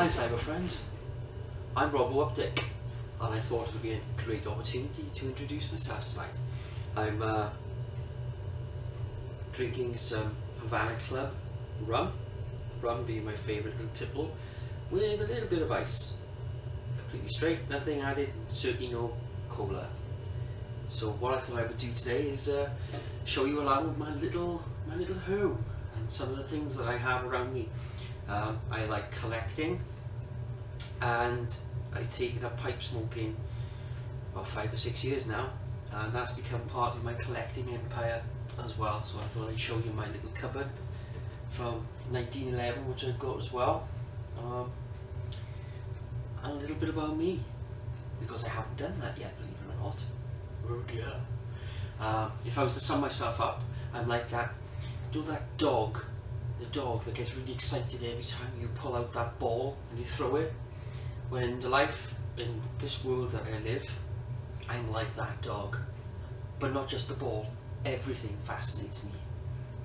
cyber friends, I'm Robbo Updick, and I thought it would be a great opportunity to introduce myself tonight. I'm drinking some Havana Club rum being my favourite little tipple, with a little bit of ice. Completely straight, nothing added, certainly no cola. So what I thought I would do today is show you around my little home and some of the things that I have around me. I like collecting, and I've taken up pipe smoking about 5 or 6 years now, and that's become part of my collecting empire as well. So I thought I'd show you my little cupboard from 1911, which I've got as well, and a little bit about me, because I haven't done that yet, believe it or not. Oh dear. If I was to sum myself up, I'm like that, do that dog, the dog that gets really excited every time you pull out that ball and you throw it. When in the life, in this world that I live, I'm like that dog. But not just the ball, everything fascinates me.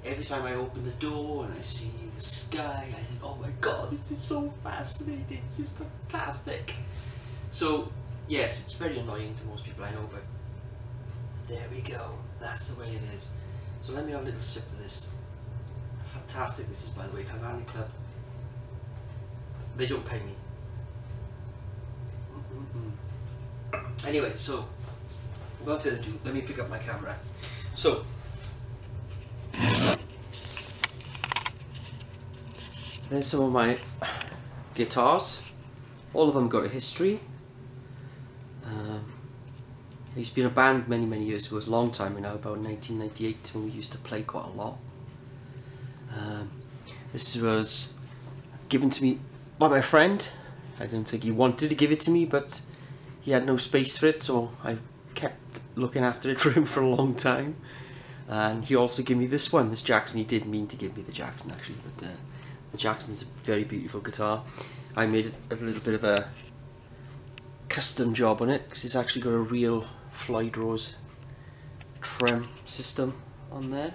Every time I open the door and I see the sky, I think, oh my god, this is so fascinating, this is fantastic. So yes, it's very annoying to most people I know, but there we go, that's the way it is. So let me have a little sip of this. Fantastic, this is, by the way, Havana Club. They don't pay me. Anyway, so without further ado, let me pick up my camera. So there's some of my guitars. All of them got a history. I used to be in a band many years ago. It was a long time ago now, about 1998, when we used to play quite a lot. This was given to me by my friend. I don't think he wanted to give it to me, but he had no space for it, so I kept looking after it for him for a long time. And he also gave me this one, this Jackson. He didn't mean to give me the Jackson actually, but the Jackson is a very beautiful guitar. I made a little bit of a custom job on it, because it's actually got a real Floyd Rose trem system on there,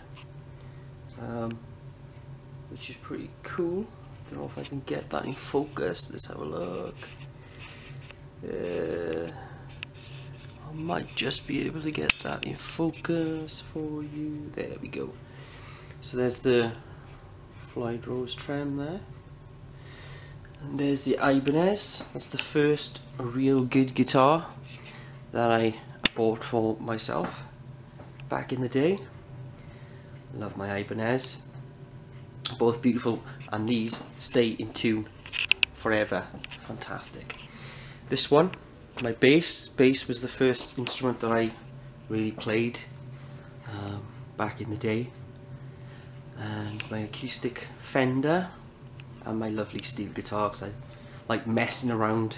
which is pretty cool. Don't know if I can get that in focus. Let's have a look. I might just be able to get that in focus for you. There we go. So there's the Floyd Rose trem there, and there's the Ibanez. That's the first real good guitar that I bought for myself back in the day. Love my Ibanez. Both beautiful, and these stay in tune forever. Fantastic. This one, my bass was the first instrument that I really played back in the day, and my acoustic Fender, and my lovely steel guitar, because I like messing around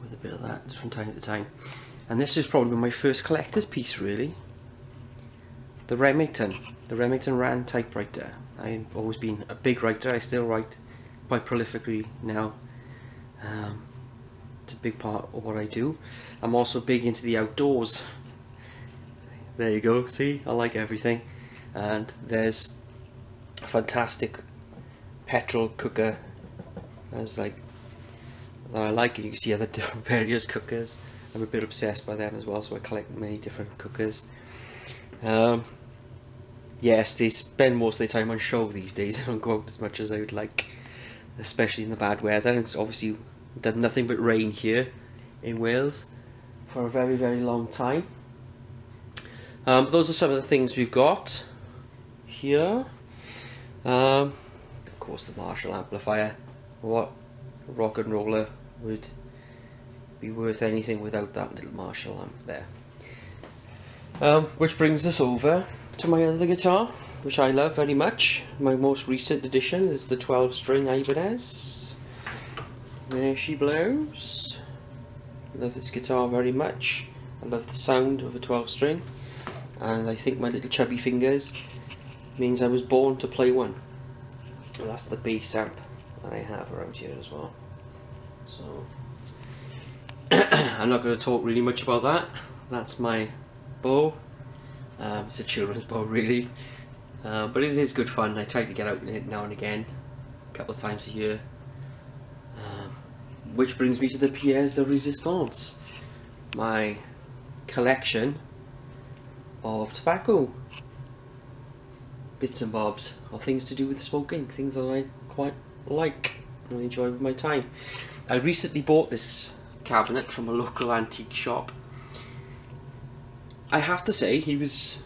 with a bit of that from time to time. And this is probably my first collector's piece, really. The Remington Rand typewriter. I've always been a big writer. I still write quite prolifically now. It's a big part of what I do. I'm also big into the outdoors. There you go, see, I like everything. And there's a fantastic petrol cooker that I like, and you can see other different various cookers. I'm a bit obsessed by them as well, so I collect many different cookers. Yes, they spend most of their time on show these days. I don't go out as much as I would like, especially in the bad weather. It's obviously done nothing but rain here in Wales for a very long time. But those are some of the things we've got here. Of course, the Marshall amplifier. What rock and roller would be worth anything without that little Marshall amp there? Which brings us over to my other guitar, which I love very much. My most recent addition is the 12-string Ibanez. There she blows. I love this guitar very much. I love the sound of a 12-string, and I think my little chubby fingers means I was born to play one. And that's the bass amp that I have around here as well. So I'm not going to talk really much about that. That's my bow. It's a children's bow, really, but it is good fun. I try to get out in it now and again, a couple of times a year, which brings me to the pièce de résistance, my collection of tobacco bits and bobs, or things to do with smoking, things that I quite like and enjoy with my time. I recently bought this cabinet from a local antique shop. I have to say he was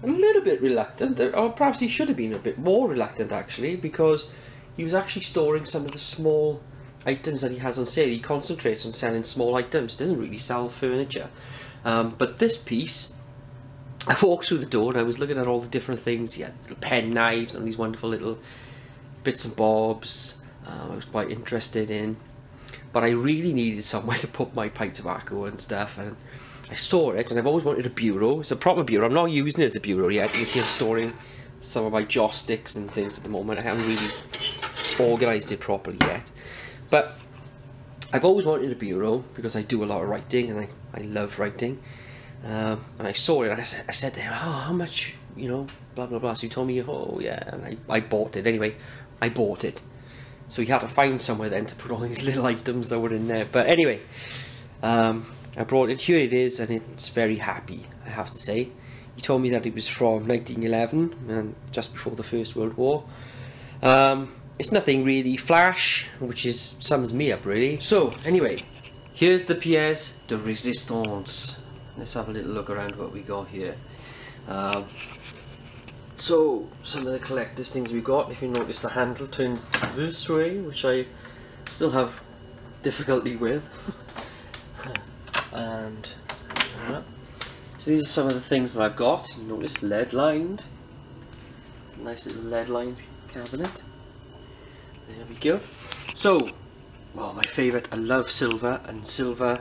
a little bit reluctant, or perhaps he should have been a bit more reluctant actually, because he was actually storing some of the small items that he has on sale. He concentrates on selling small items, doesn't really sell furniture. But this piece, I walked through the door and I was looking at all the different things. He had little pen knives and these wonderful little bits and bobs I was quite interested in. But I really needed somewhere to put my pipe tobacco and stuff, and I saw it, and I've always wanted a bureau. It's a proper bureau. I'm not using it as a bureau yet. You can see I'm storing some of my joss sticks and things at the moment. I haven't really organised it properly yet. But I've always wanted a bureau because I do a lot of writing, and I love writing. And I saw it, and I said to him, oh, how much, you know, blah blah blah. So he told me, oh yeah, and I bought it. Anyway, I bought it. So he had to find somewhere then to put all these little items that were in there. But anyway, I brought it. Here it is, and it's very happy, I have to say. He told me that it was from 1911, and just before the First World War. It's nothing really flash, which sums me up really. So anyway, here's the pièce de résistance. Let's have a little look around what we got here. So some of the collector's things we've got. If you notice, the handle turns this way, which I still have difficulty with. And so these are some of the things that I've got. You notice lead lined. It's a nice little lead lined cabinet. There we go. So, well, my favourite, I love silver, and silver,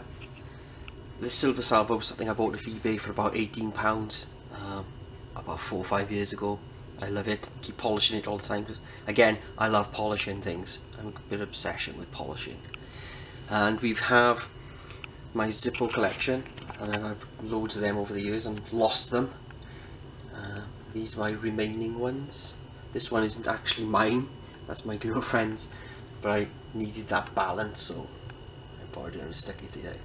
this silver salvo was something I bought off eBay for about £18 about 4 or 5 years ago. I love it, keep polishing it all the time, because again, I love polishing things. I'm a bit obsession with polishing. And we have my Zippo collection, and I've had loads of them over the years and lost them. These are my remaining ones. This one isn't actually mine, that's my girlfriend's, but I needed that balance, so I borrowed it and stuck it together.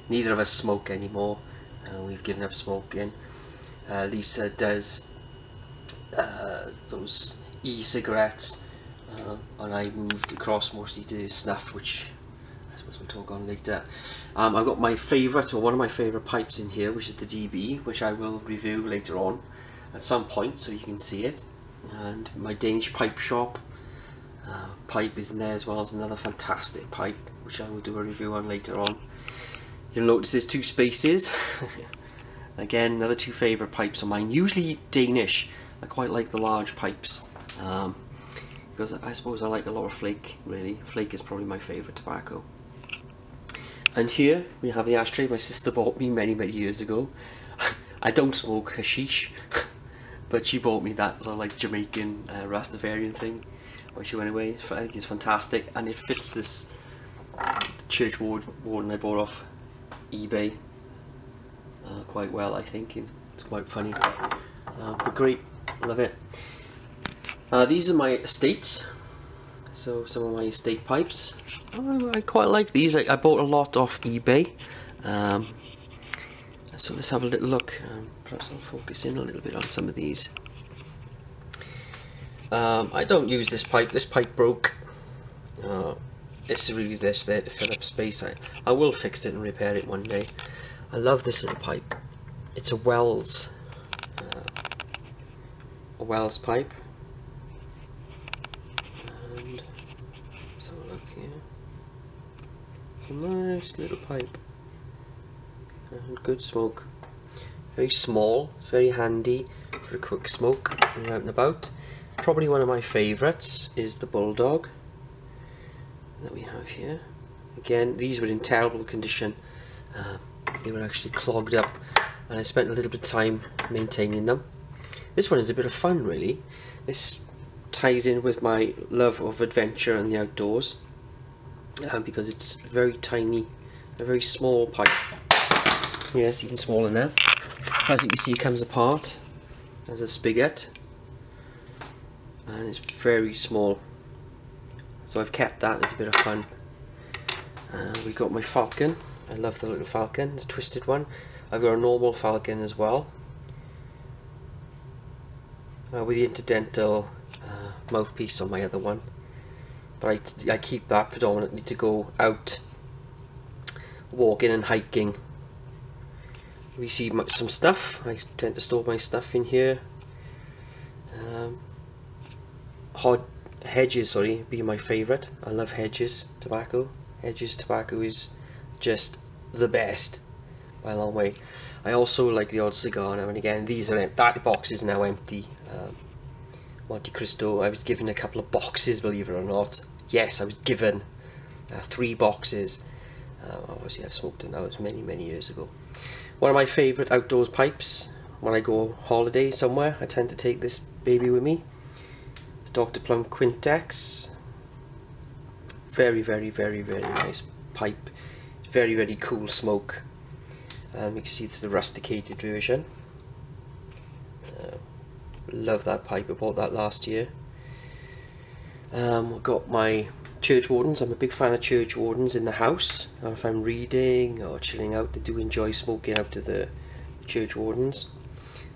Neither of us smoke anymore, we've given up smoking. Lisa does those e-cigarettes, and I moved across mostly to snuff, which I suppose we'll talk on later. I've got my favourite, or one of my favourite pipes in here, which is the DB, which I will review later on at some point so you can see it. And my Danish pipe shop pipe is in there as well as another fantastic pipe, which I will do a review on later on. You'll notice there's two spaces. Again, another two favourite pipes of mine, usually Danish. I quite like the large pipes because I suppose I like a lot of flake, really. Flake is probably my favourite tobacco. And here we have the ashtray my sister bought me many years ago. I don't smoke hashish, but she bought me that little like Jamaican Rastafarian thing when she went away. I think it's fantastic, and it fits this church warden I bought off eBay quite well, I think. It's quite funny, but great, love it. These are my estates, so some of my estate pipes. I quite like these. I bought a lot off eBay. So let's have a little look. Perhaps I'll focus in a little bit on some of these. I don't use this pipe. This pipe broke. It's really this there to fill up space. I will fix it and repair it one day. I love this little pipe. It's a Wells pipe. And let's have a look here. It's a nice little pipe. And good smoke. Very small, very handy for a quick smoke when you're out and about. Probably one of my favourites is the Bulldog that we have here. Again, these were in terrible condition. They were actually clogged up, and I spent a little bit of time maintaining them. This one is a bit of fun, really. This ties in with my love of adventure and the outdoors, because it's very tiny, a very small pipe. Yes, even smaller now. As you can see, it comes apart as a spigot, and it's very small. So I've kept that as a bit of fun. We got my Falcon. I love the little Falcon. It's a twisted one. I've got a normal Falcon as well, with the interdental mouthpiece on my other one. But I keep that predominantly to go out walking and hiking. We see some stuff. I tend to store my stuff in here. Hedges, sorry, be my favourite. I love Hedges tobacco. Hedges tobacco is just the best by a long way. I also like the odd cigar now and again. These are that box is now empty. Monte Cristo. I was given a couple of boxes, believe it or not. Yes, I was given 3 boxes. Obviously, I've smoked it now. It was many years ago. One of my favourite outdoors pipes. When I go holiday somewhere, I tend to take this baby with me. It's Dr. Plum Quintex. Very nice pipe. Very cool smoke. You can see it's the rusticated version. Love that pipe. I bought that last year. I've got my church wardens. I'm a big fan of church wardens in the house. If I'm reading or chilling out, I do enjoy smoking out of the church wardens.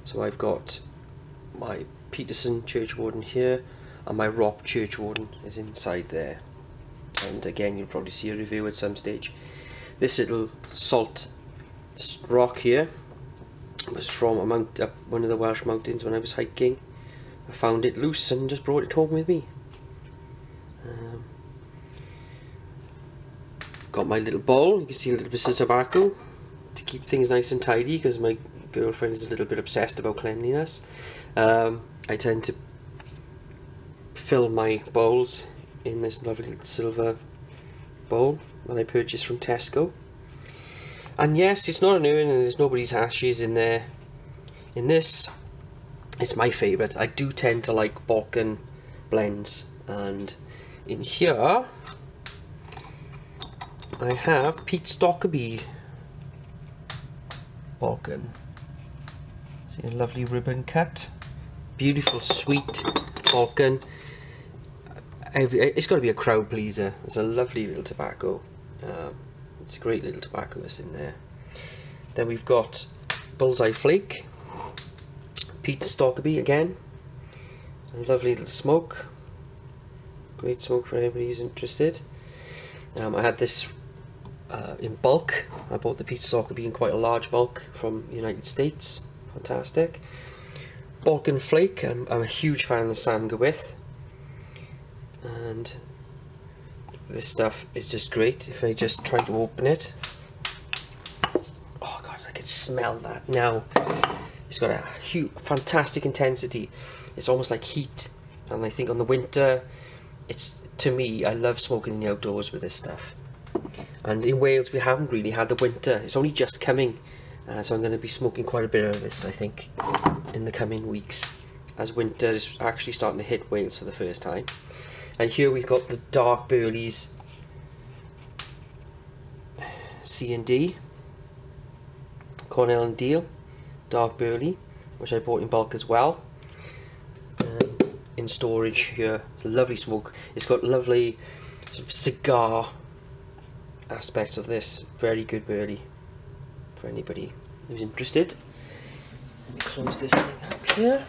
So I've got my Peterson church warden here, and my Ropp church warden is inside there. And again, you'll probably see a review at some stage. This little salt rock here was from a mount up one of the Welsh mountains when I was hiking. I found it loose and just brought it home with me. Got my little bowl. You can see a little bit of tobacco to keep things nice and tidy, because my girlfriend is a little bit obsessed about cleanliness. I tend to fill my bowls in this lovely little silver bowl that I purchased from Tesco. And yes, it's not an urn and there's nobody's ashes in there. In this, it's my favourite. I do tend to like Balkan blends, and in here I have Pete Stockaby Balkan. See a lovely ribbon cut, beautiful sweet Balkan. It's got to be a crowd pleaser. It's a lovely little tobacco. It's a great little tobacco that's in there. Then we've got Bullseye Flake, Pete Stockaby again. A lovely little smoke. Great smoke for anybody who's interested. I had this in bulk. I bought the Pete Stockaby in quite a large bulk from the United States. Fantastic. Balkan Flake. I'm a huge fan of Sam Gawith. And this stuff is just great. If I just try to open it, oh god, I can smell that now. It's got a huge, fantastic intensity. It's almost like heat, and I think on the winter, it's, to me, I love smoking in the outdoors with this stuff. And in Wales, we haven't really had the winter. It's only just coming, so I'm going to be smoking quite a bit of this, I think, in the coming weeks, as winter is actually starting to hit Wales for the first time. And here we've got the Dark Burleys C&D, Cornell and Deal Dark Burley, which I bought in bulk as well. In storage here, lovely smoke. It's got lovely sort of cigar aspects of this. Very good burley for anybody who's interested. Let me close this thing up here.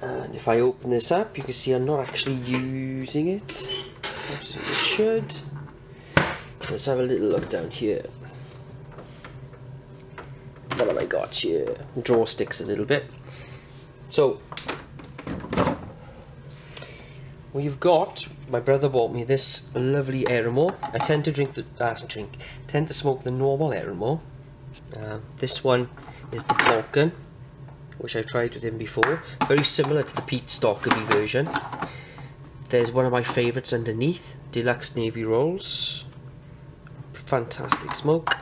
And if I open this up, you can see I'm not actually using it. Absolutely should. Let's have a little look down here. What have I got here? Draw sticks a little bit. So we've got, my brother bought me this lovely Aeramo. I tend to tend to smoke the normal Aeramo. This one is the Balkan, which I've tried with him before. Very similar to the Pete Stockaby version. There's one of my favourites underneath, Deluxe Navy Rolls. Fantastic smoke.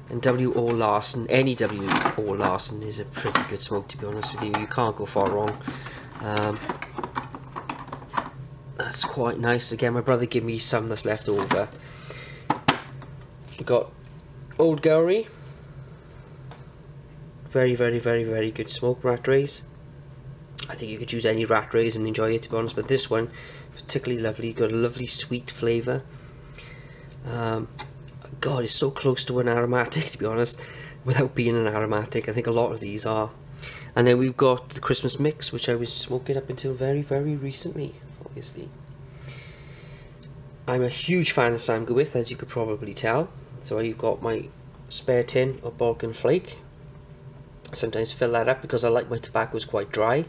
And W.O. Larson, any W.O. Larson is a pretty good smoke, to be honest with you. You can't go far wrong. That's quite nice. Again, my brother gave me some that's left over. We've got Old Gowrie. Very good smoke, Rat Rays. I think you could choose any rat race and enjoy it, to be honest, but this one particularly lovely. Got a lovely sweet flavour. God, it's so close to an aromatic, to be honest, without being an aromatic. I think a lot of these are. And then we've got the Christmas mix, which I was smoking up until very, very recently, obviously. I'm a huge fan of Sam Gwyth, as you could probably tell. So I've got my spare tin of Balkan Flake. I sometimes fill that up because I like my tobaccos quite dry.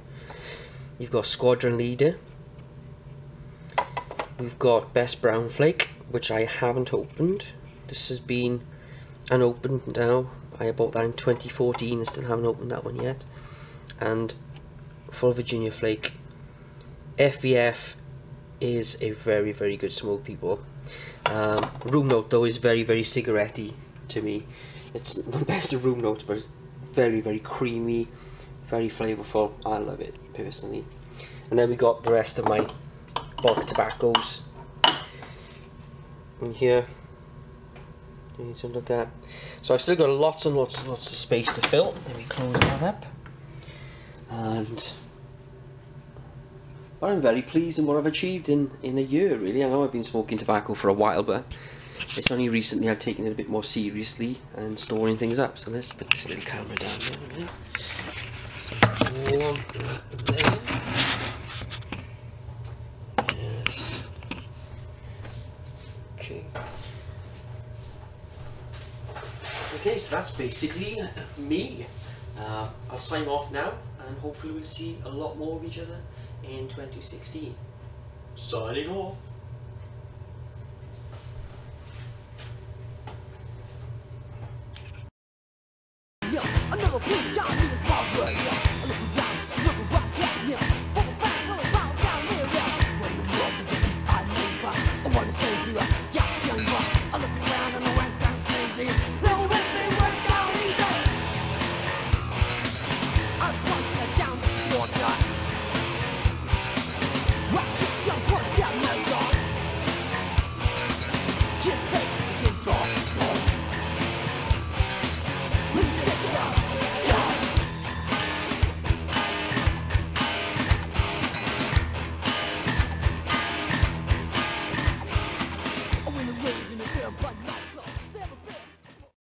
You've got Squadron Leader. We've got Best Brown Flake, which I haven't opened. This has been unopened now. I bought that in 2014. I still haven't opened that one yet. And Full Virginia Flake. FVF is a very, very good smoke, people. Room note though is very, very cigarette-y to me. It's not the best of room notes, but it's very, very creamy, very flavourful. I love it personally. And then we got the rest of my bulk tobaccos in here. You need to look at. So I've still got lots and lots and lots of space to fill. Let me close that up. And but I'm very pleased in what I've achieved in a year, really. I know I've been smoking tobacco for a while, but it's only recently I've taken it a bit more seriously and storing things up. So let's put this little camera down there. Yes. Okay. Okay, so that's basically me. I'll sign off now, and hopefully we'll see a lot more of each other in 2016. Signing off. Another piece got me as my way. I look around, look at what's happening. Full of facts, full of rounds down here. When the world begins, I neighbor. I want to say to you, yes, chamber. I looked around and I went down crazy. No, when they went down easy. I punched her down this water. Watch it, young punch that motor. Just face the guitar. Resist.